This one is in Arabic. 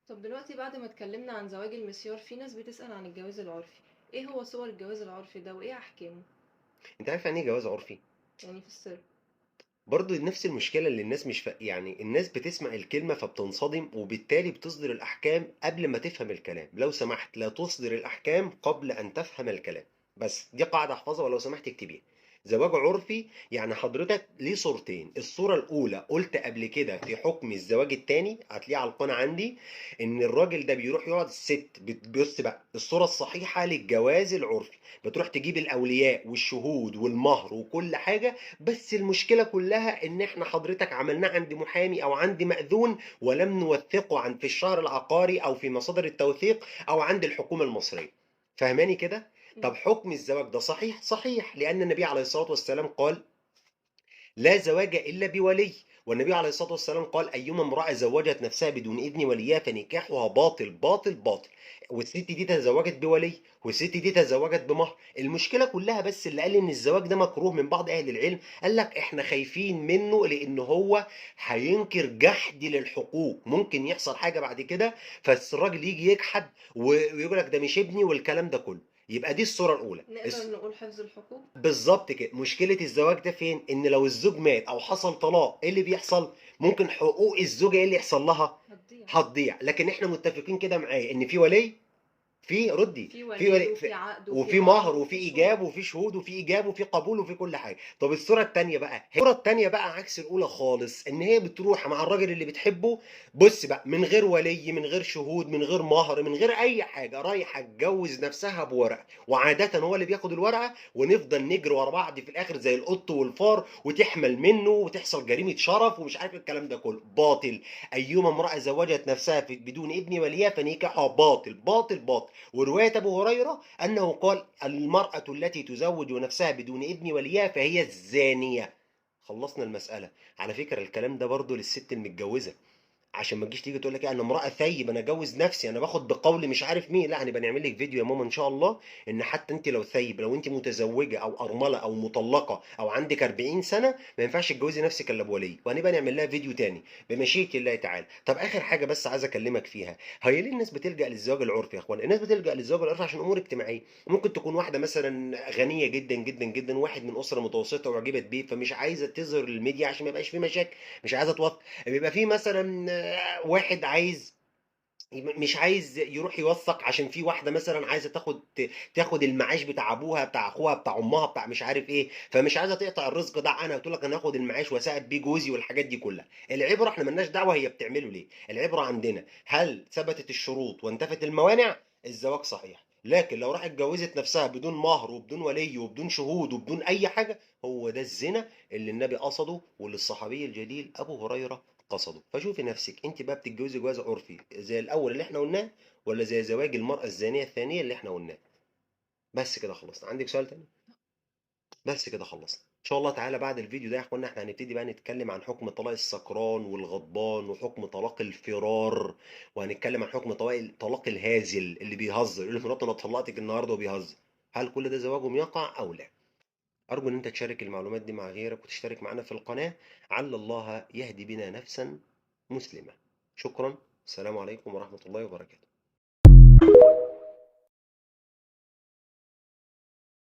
طب دلوقتي بعد ما اتكلمنا عن زواج المسيار، في ناس بتسأل عن الجواز العرفي. ايه هو صور الجواز العرفي ده وايه احكامه؟ انت عارف يعني ايه جواز عرفي؟ يعني في السر. برضه نفس المشكله اللي الناس مش يعني الناس بتسمع الكلمه فبتنصدم وبالتالي بتصدر الاحكام قبل ما تفهم الكلام. لو سمحت لا تصدر الاحكام قبل ان تفهم الكلام. بس دي قاعده احفظها، ولو سمحت اكتبيها. زواج عرفي يعني حضرتك ليه صورتين. الصوره الاولى قلت قبل كده في حكم الزواج التاني، هتلاقيه على القناه عندي، ان الراجل ده بيروح يقعد الست بص بقى الصوره الصحيحه للجواز العرفي. بتروح تجيب الاولياء والشهود والمهر وكل حاجه، بس المشكلة كلها ان احنا حضرتك عملناه عند محامي او عند مأذون، ولم نوثقه عن في الشهر العقاري او في مصادر التوثيق او عند الحكومة المصرية. فهماني كده؟ مم. طب حكم الزواج ده صحيح؟ صحيح، لان النبي عليه الصلاة والسلام قال لا زواج إلا بولي. والنبي عليه الصلاة والسلام قال أيما امرأة زوجت نفسها بدون إذن وليها فنكاحها باطل باطل باطل. والست دي تزوجت بولي، والست دي تزوجت بمهر. المشكلة كلها بس اللي قال إن الزواج ده مكروه من بعض أهل العلم، قال لك إحنا خايفين منه لأن هو هينكر جحد للحقوق، ممكن يحصل حاجة بعد كده فالراجل يجي يجحد ويقول لك ده مش ابني والكلام ده كله. يبقى دي الصورة الأولى. نقدر نقول حفظ الحقوق. بالظبط كده. مشكلة الزواج ده فين؟ ان لو الزوج مات او حصل طلاق، ايه اللي بيحصل؟ ممكن حقوق الزوجة ايه اللي يحصل لها؟ هتضيع. هتضيع. لكن احنا متفقين كده معايا ان في ولي، في ردي في في ولي ولي وفي عقد وفي وفي مهر مهر وفي وفي شهود. ايجاب وفي شهود وفي ايجاب وفي قبول وفي كل حاجه. طب الصوره الثانيه بقى، الصوره الثانيه بقى عكس الاولى خالص، ان هي بتروح مع الراجل اللي بتحبه. بص بقى، من غير ولي، من غير شهود، من غير مهر، من غير اي حاجه، رايحه تجوز نفسها بورقه، وعاده هو اللي بياخد الورقه، ونفضل نجري ورا بعض في الاخر زي القط والفار، وتحمل منه وتحصل جريمه شرف ومش عارف الكلام ده كله باطل. ايما امراه زوجت نفسها بدون ابن وليها فنكاحها باطل باطل باطل. ورواية أبو هريرة أنه قال المرأة التي تزوج نفسها بدون إذن وليها فهي الزانية. خلصنا المسألة. على فكرة الكلام ده برضو للست المتجوزة، عشان ما تجيش تيجي تقول لك ايه انا امراه ثيب انا اجوز نفسي انا باخد بقول مش عارف مين. لا، هنبقى نعمل لك فيديو يا ماما ان شاء الله، ان حتى انت لو ثيب، لو انت متزوجه او ارمله او مطلقه او عندك 40 سنه، ما ينفعش تجوزي نفسك الا بولي. وهنبقى نعمل لها فيديو تاني بمشيئه الله تعالى. طب اخر حاجه بس عايز اكلمك فيها، هي ليه الناس بتلجا للزواج العرفي يا اخوان؟ الناس بتلجا للزواج العرفي عشان امور اجتماعيه. ممكن تكون واحده مثلا غنيه جدا جدا جدا، واحد من اسره متوسطه واعجبت بيه، فمش عايزه تظهر للميديا عشان ما يبقاش في مشاكل، مش عايزه توثق. بيبقى في مثلا واحد عايز مش عايز يروح يوثق عشان في واحده مثلا عايزه تاخد المعاش بتاع ابوها بتاع اخوها بتاع امها بتاع مش عارف ايه، فمش عايزه تقطع الرزق ده عنها، بتقول لك انا هاخد المعاش واساعد بيه جوزي والحاجات دي كلها. العبره احنا ملناش دعوه هي بتعمله ليه، العبره عندنا هل ثبتت الشروط وانتفت الموانع الزواج صحيح. لكن لو راحت اتجوزت نفسها بدون مهر وبدون ولي وبدون شهود وبدون اي حاجه، هو ده الزنا اللي النبي قصده واللي الصحابي الجليل ابو هريره قصده. فشوفي نفسك انت بقى بتتجوزي جواز عرفي زي الاول اللي احنا قلناه، ولا زي زواج المرأة الزانية الثانية اللي احنا قلناه. بس كده خلصنا. عندك سؤال تاني؟ بس كده خلصنا. ان شاء الله تعالى بعد الفيديو ده يا اخوانا احنا هنبتدي بقى نتكلم عن حكم طلاق السكران والغضبان، وحكم طلاق الفرار، وهنتكلم عن حكم طلاق الهازل اللي بيهزر يقول لمراته انا طلقتك النهارده وبيهزر. هل كل ده زواجهم يقع او لا؟ ارجو ان انت تشارك المعلومات دي مع غيرك وتشترك معنا في القناة، عل الله يهدي بنا نفسا مسلمة. شكرا. السلام عليكم ورحمة الله وبركاته.